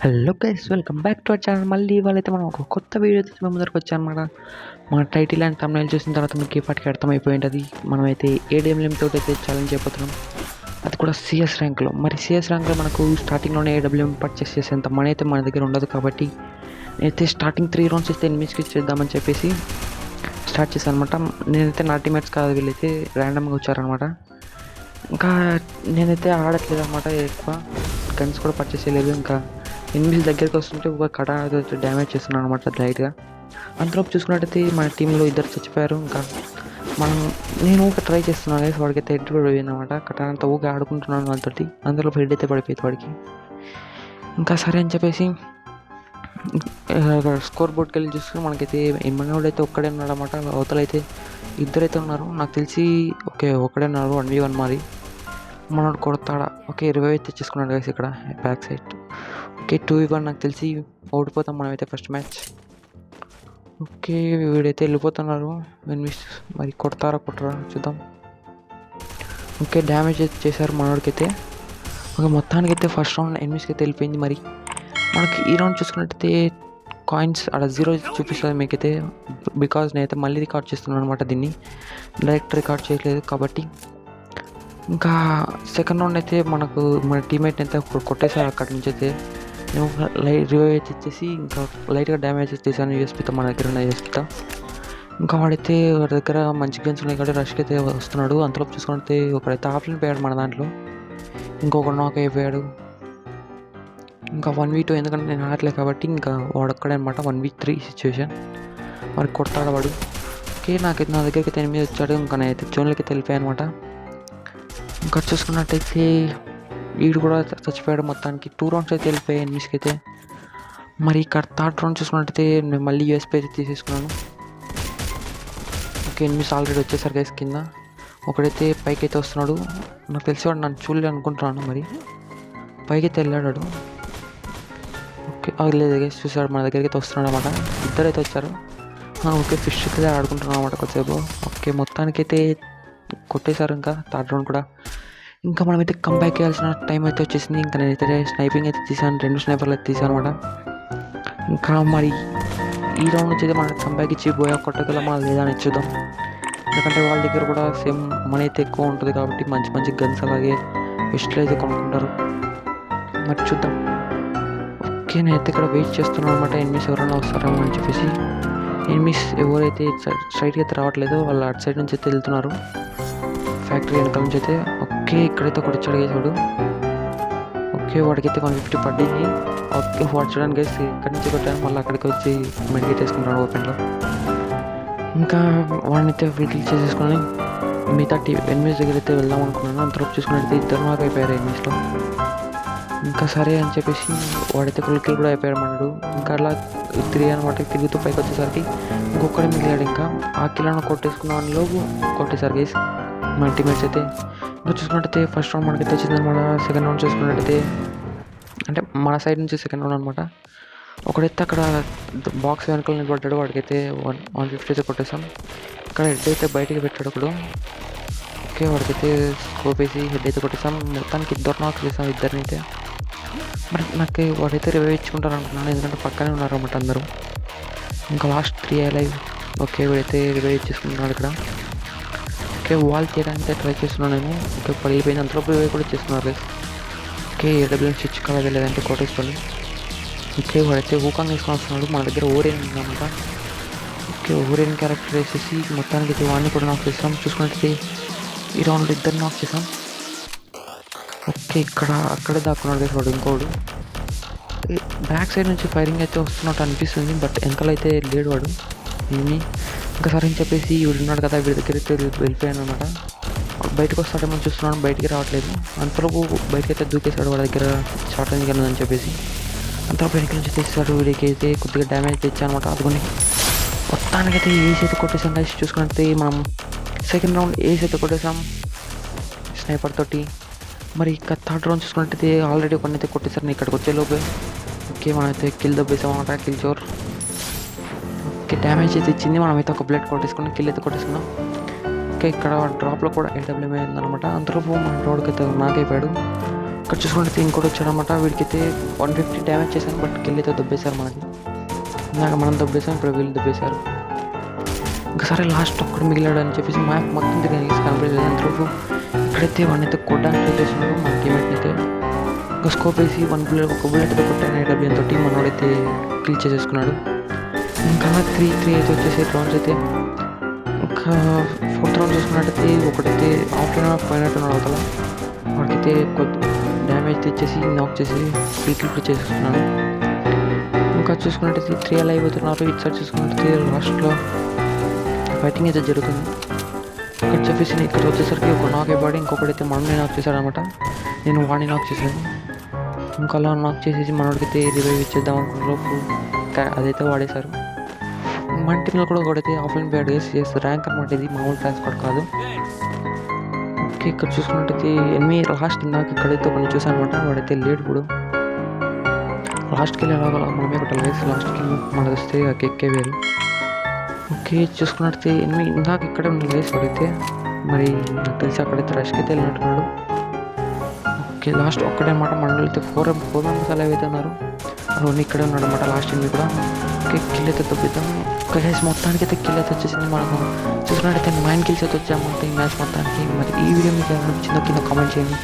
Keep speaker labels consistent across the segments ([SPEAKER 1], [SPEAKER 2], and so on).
[SPEAKER 1] Hello guys, welcome back to our channel. మళ్ళీ ఇవాళైతే మనం ఒక కొత్త వీడియో తీసి మేము ముందరకు వచ్చామన్నమాట. మన టైటిల్ అండ్ థంబ్నెయిల్ చూసిన తర్వాత మీకు ఇప్పటికీ అర్థమైపోయి ఉంటుంది. మనమైతే ఏడీఎంఎం తోటి అయితే ఛాలెంజ్ అయిపోతున్నాం, అది కూడా సిఎస్ ర్యాంక్లో. మరి సిఎస్ ర్యాంక్లో మనకు స్టార్టింగ్లోనే ఏడబ్ల్యూఎం పర్చేస్ చేసేంత మనీ అయితే మన దగ్గర ఉండదు. కాబట్టి నేనైతే స్టార్టింగ్ 3 రౌండ్స్ అయితే ఎనిమిస్కి చేద్దామని చెప్పేసి స్టార్ట్ చేశాను అనమాట. నేనైతే నా టీమేట్స్ కాదు, వీళ్ళైతే ర్యాండమ్గా వచ్చారనమాట. ఇంకా నేనైతే ఆడట్లేదు అనమాట, ఎక్కువ గన్స్ కూడా పర్చేస్ చేయలేదు. ఇంకా ఎనిమిది దగ్గరికి వస్తుంటే ఒక కడ డ్యామేజ్ చేస్తున్నాను అనమాట లైట్గా. అంతలోపు చూసుకున్నట్టయితే మన టీంలో ఇద్దరు చచ్చిపోయారు. ఇంకా నేను ఊక ట్రై చేస్తున్నాను గైస్, వాడికైతే హెడ్ పడిపోయింది అనమాట. కటాన్ అంతా ఊక ఆడుకుంటున్నాను వాళ్ళతోటి, అందులో హెడ్ అయితే పడిపోయింది వాడికి. ఇంకా సరే అని చెప్పేసి స్కోర్ బోర్డ్కి వెళ్ళి చూసుకుని మనకైతే మనోడు అయితే ఒక్కడే ఉన్నాడు అనమాట. అవతలైతే ఇద్దరైతే ఉన్నారు నాకు తెలిసి. ఓకే, ఒక్కడే ఉన్నారు 1v1. మరి మనోడు కొడతాడా? ఓకే, 20 అయితే తెచ్చేసుకున్నాడు గైస్ ఇక్కడ బ్యాక్ సైడ్. ఓకే, 2v1 నాకు తెలిసి ఓడిపోతాం మనమైతే ఫస్ట్ మ్యాచ్. ఓకే, వీడైతే వెళ్ళిపోతున్నారు ఎనిమిస్. మరి కొడతారా కొట్టరా చూద్దాం. ఓకే, డ్యామేజ్ అయితే చేశారు మనోడికైతే. ఓకే, మొత్తానికైతే ఫస్ట్ రౌండ్ ఎనిమిస్కి అయితే వెళ్ళిపోయింది. మరి మనకి ఈ రౌండ్ చూసుకున్నట్టయితే కాయిన్స్ అక్కడ 0 చూపిస్తుంది మీకైతే. బికాజ్ నేనైతే మళ్ళీ రికార్డ్ చేస్తున్నాను అనమాట, దీన్ని డైరెక్ట్ రికార్డ్ చేయట్లేదు కాబట్టి. ఇంకా సెకండ్ రౌండ్ అయితే మన టీమ్మేట్ని అయితే కొట్టేశారు అక్కడి నుంచి. అయితే నేను రివైవ్ అయితే ఇచ్చేసి ఇంకా లైట్గా డ్యామేజ్ చేశాను యూఎస్పీతో, మన దగ్గర ఉన్న యూఎస్పీతో. ఇంకా వాడి దగ్గర మంచి గన్స్ ఉన్నాయి కాబట్టి రష్కి అయితే వస్తున్నాడు. అంతలోపు చూసుకుంటే ఒకడైతే ఆఫ్లైన్ పోయాడు మన దాంట్లో, ఇంకొకడు నాక్ అయిపోయాడు. ఇంకా 1v2 ఎందుకంటే నేను ఆడలేదు కాబట్టి ఇంకా వాడొక్కడే అనమాట. 1v3 situation. మరి కొడతాడు వాడు. ఓకే, నా దగ్గరికి అయితే 8 వచ్చాడు. ఇంకా నేనైతే జోన్లకి వెళ్ళిపోయాను అనమాట. ఇంకా చూసుకున్నట్టయితే వీడు కూడా చచ్చిపోయాడు. మొత్తానికి 2 రౌండ్స్ అయితే వెళ్ళిపోయాయి ఎనిమిస్కి అయితే. మరి ఇక్కడ థర్డ్ రౌండ్ చూసుకున్నట్టయితే నేను మళ్ళీ యూఎస్పీ అయితే తీసేసుకున్నాను. ఓకే, ఎనిమిస్ ఆల్రెడీ వచ్చేసరి గైస్ కింద. ఒకడైతే పైకి అయితే వస్తున్నాడు, నాకు తెలిసి వాడు నన్ను చూడలే అనుకుంటున్నాను. మరి పైకి అయితే వెళ్ళాడు. ఓకే, లేదు గైస్ చూసాడు మన దగ్గరికి అయితే వస్తున్నాడు అనమాట. ఇద్దరైతే వచ్చారు. ఓకే, ఫిష్ అయితే ఆడుకుంటున్నాను అనమాట కొద్దిసేపు. ఓకే, మొత్తానికైతే కొట్టేశారు. ఇంకా థర్డ్ రౌండ్ కూడా. ఇంకా మనమైతే కంబ్యాక్ చేయాల్సిన టైం అయితే వచ్చేసింది. ఇంకా నేనైతే స్నైపింగ్ అయితే తీసాను, 2 స్నైపర్లు అయితే తీసాను అనమాట. ఇంకా మరి ఈ రౌండ్ వచ్చేది మనం కంబ్యాక్ ఇచ్చి బోయా కొట్టగలమా లేదా అని చూద్దాం. ఎందుకంటే వాళ్ళ దగ్గర కూడా సేమ్ మనీ అయితే ఎక్కువ ఉంటుంది కాబట్టి మంచి మంచి గన్స్ అలాగే వెస్ట్లు అయితే కొనుక్కుంటారు. మరి చూద్దాం. ఓకే, నేనైతే ఇక్కడ వెయిట్ చేస్తున్నాను అనమాట, ఎనిమిస్ ఎవరైనా వస్తారేమో అని చెప్పేసి. ఎనిమిస్ ఎవరైతే స్ట్రైట్గా అయితే రావట్లేదు, వాళ్ళు అటు సైడ్ నుంచి అయితే వెళ్తున్నారు, ఫ్యాక్టరీ వెనకాల నుంచి అయితే. ఓకే, ఇక్కడైతే ఒకటి వచ్చాడు గైస్. ఓకే, వాడికైతే 150 పడింది. ఓకే, వాడు చూడండి గైస్, ఇక్కడి నుంచి కొట్టాను, మళ్ళీ అక్కడికి వచ్చి మెడికేట్ వేసుకుంటాడు ఓపెన్లో. ఇంకా వాడిని అయితే కిల్ చేసేసుకొని మిగతా ఎనిమిస్ దగ్గర అయితే వెళ్దాం అనుకున్నాను. అంతలోపు చూసుకున్నట్టయితే ఇద్దరు నాకు అయిపోయారు ఎనిమిస్లో. ఇంకా సరే అని చెప్పేసి వాడైతే ఫుల్ కిల్ కూడా అయిపోయాడు మనడు. ఇంకా అలా అనమాట తిరుగుతూ పైకి వచ్చేసరికి ఇంకొకటి మిగిలాడు. ఇంకా ఆ కిల్లను కొట్టేసుకున్న వాళ్ళలోపు కొట్టేశారు గైస్ మన టీమేట్స్ అయితే. ఇంకా చూసుకున్నట్టయితే ఫస్ట్ రౌండ్ మనకి వచ్చింది అనమాట. సెకండ్ రౌండ్ చూసుకున్నట్టయితే అంటే మన సైడ్ నుంచి సెకండ్ రౌండ్ అనమాట. ఒకడైతే అక్కడ బాక్స్ వెనకాల నిలబడ్డాడు, వాడికైతే 150 అయితే కొట్టేసాం. ఇక్కడ హెడ్ అయితే బయటికి పెట్టాడు ఒకడు. ఓకే, వాడికైతే స్కోప్ వేసి హెడ్ అయితే కొట్టేసాం. మొత్తానికి ఇద్దరు నాక్ చేసాం, ఇద్దరిని అయితే. మరి నాకు వాడైతే రివైవ్ ఇచ్చుకుంటారు అనుకున్నాను, ఎందుకంటే పక్కనే ఉన్నారు అన్నమాట అందరూ. ఇంకా లాస్ట్ 3 లైవ్. ఓకే, వీడైతే రివైవ్ ఇచ్చేసుకుంటున్నాడు ఇక్కడ. ఓకే, వాల్ చేయడానికి ట్రై చేస్తున్నాను నేను. ఓకే, పడిపోయింది. అంతలో రివైవ్ కూడా ఇచ్చేస్తున్నారు. ఓకే, ఏడబ్ల్యూఎం స్విచ్ కావాలి వెళ్ళేదంటే కొట్టేసుకోండి. ఓకే, వాడైతే ఊకాంగ్ వేసుకొని వస్తున్నాడు, మన దగ్గర ఓరియన్ ఉందన్నమాట. ఓకే, ఓరియన్ క్యారెక్టర్ వేసేసి మొత్తానికి అయితే వాడిని కూడా నాక్ చేస్తాం. చూసుకున్నట్టయితే ఈ రౌండ్లో ఇద్దరు నాక్ చేసాం. ఓకే, అక్కడే దాక్కున్నాడు గైస్ వాడు. ఇంకోడు బ్యాక్ సైడ్ నుంచి ఫైరింగ్ అయితే వస్తున్నట్టు అనిపిస్తుంది, బట్ వెనకాలైతే లేడు వాడు ఏమి. ఇంకా సరే అని చెప్పేసి వీడు ఉన్నాడు కదా, వీడి దగ్గర అయితే వెళ్ళిపోయాను అనమాట. బయటకు వస్తాడేమో చూస్తున్నాను, బయటికి రావట్లేదు. అంతలోపు బయటకి అయితే దూకేశాడు, వాడి దగ్గర షార్ట్ రేంజ్ గన్ ఉందని చెప్పేసి. అంతలో బయటికి నుంచి తెచ్చాడు. వీడికి అయితే కొద్దిగా డ్యామేజ్ తెచ్చానమాట. అందుకని మొత్తానికైతే ఏసీ అయితే కొట్టేసాం గైస్. చూసుకున్నట్టే మనం సెకండ్ రౌండ్ ఏసీ అయితే కొట్టేసాం స్నైపర్ తోటి. మరి ఇంకా థర్డ్ రౌండ్ చూసుకున్నట్టయితే ఆల్రెడీ కొన్ని అయితే కొట్టేసారు ఇక్కడికి వచ్చేలోపే. ఓకే, మనమైతే కిల్ దబ్బేసాం అనమాట, కిల్ చోర్. ఓకే, డ్యామేజ్ అయితే ఇచ్చింది, మనమైతే ఒక బ్లడ్ కొట్టేసుకున్నాం, కిల్ అయితే కొట్టేసుకున్నాం. ఓకే, ఇక్కడ డ్రాప్లో కూడా ఏడబ్ల్యూఎం అయిందనమాట. అంతలోపు మన రోడ్కి అయితే నాకైపోయాడు. ఇక్కడ చూసుకుంటే ఇంకోటి వచ్చాడనమాట. వీడికైతే 150 డ్యామేజ్ చేశాను, బట్ కిల్ అయితే దొబ్బేశారు మనకి. ఇందాక మనం దొబ్బేసాం, ఇప్పుడు వీళ్ళు దొబ్బేశారు. ఇంకా సరే లాస్ట్ ఒక్కడు మిగిలాడు అని చెప్పేసి మ్యాప్ మొత్తం తిరిగి కనపడలేదు. అంతలోపు ఇక్కడైతే వాడిని అయితే కొట్టడానికి ట్రై చేస్తున్నాడు మన టీమేట్ని అయితే. ఇంకా స్కోప్ వేసి ఒక బుల్లెట్ అయితే కొట్టాను AWM తోటి. మనోడైతే కిల్ చేసేసుకున్నాడు. ఇంకా 3 అయితే వచ్చేసి రౌండ్స్ అయితే. ఇంకా 4th రౌండ్ చూసుకున్నట్టయితే ఒకటైతే ఆఫ్లైన్ పోయినట్టున్నాడు అవతల. వాడికైతే కొద్ది డ్యామేజ్ తెచ్చేసి నాక్ చేసి కిల్ చేసేసుకున్నాను. ఇంకా చూసుకున్నట్టయితే 3 అలా అయిపోతున్నారు. ఇటు సైడ్ చూసుకున్నట్టయితే లాస్ట్లో ఫైటింగ్ అయితే జరుగుతుంది. ఇక్కడ చెప్పేసి ఇక్కడ వచ్చేసరికి ఒక నాక్ అయిపోయి ఇంకొకటైతే మనల్ని నాక్ చేశాడు అనమాట. నేను వాడిని నాక్ చేశాను. ఇంకా అలా నాక్ చేసేసి మనోడికైతే రివైవ్ ఇచ్చేద్దాం అనుకున్నప్పుడు అదైతే వాడేశారు. మన టీంలో కూడా ఒకటైతే ఆఫ్లైన్ ప్లేయర్ చేస్తారు. ర్యాంక్ అనమాట, ఇది మామూలు ట్రాన్స్ కూడా కాదు. ఓకే, ఇక్కడ చూసుకున్నట్టయితే ఎనిమిది లాస్ట్ నాకు ఇక్కడైతే కొన్ని చూసాను అనమాట. వాడైతే లేడు ఇప్పుడు. లాస్ట్కి వెళ్ళి ఎలాగో మనమే కొట్టాలి వేసి లాస్ట్కి మనది వస్తే ఆ కేక్కే వేరు. ఓకే, చూసుకున్నట్టయితే ఎనిమిది ఇందాక ఇక్కడే ఉన్న వేసి వాడైతే మరి నాకు తెలిసి అక్కడైతే రష్కి అయితే వెళ్ళినట్టున్నాడు. ఓకే, లాస్ట్ ఒక్కడే అనమాట. మనలో అయితే 4 మెంబర్స్ అలా అయితే ఉన్నారు. రోని ఇక్కడే ఉన్నాడు అనమాట లాస్ట్ ఎనిమిది కూడా. ఓకే, కిల్ అయితే తప్పిద్దాం. గైస్ మొత్తానికి అయితే కిల్ అయితే వచ్చేసింది. మనకు చూసుకున్నట్టయితే 9 కిల్స్ అయితే వచ్చామంటే ఈ మ్యాచ్ మొత్తానికి. మరి ఈ వీడియో మీకు ఏమైనా నచ్చిందో కింద కామెంట్ చేయండి.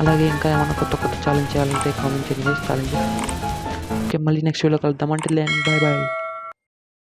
[SPEAKER 1] అలాగే ఇంకా ఏమైనా కొత్త ఛాలెంజ్ చేయాలంటే కామెంట్ చేయండి ఛాలెంజ్. ఓకే, మళ్ళీ నెక్స్ట్ వీడియో కలుద్దాం. అంటే బాయ్ బాయ్.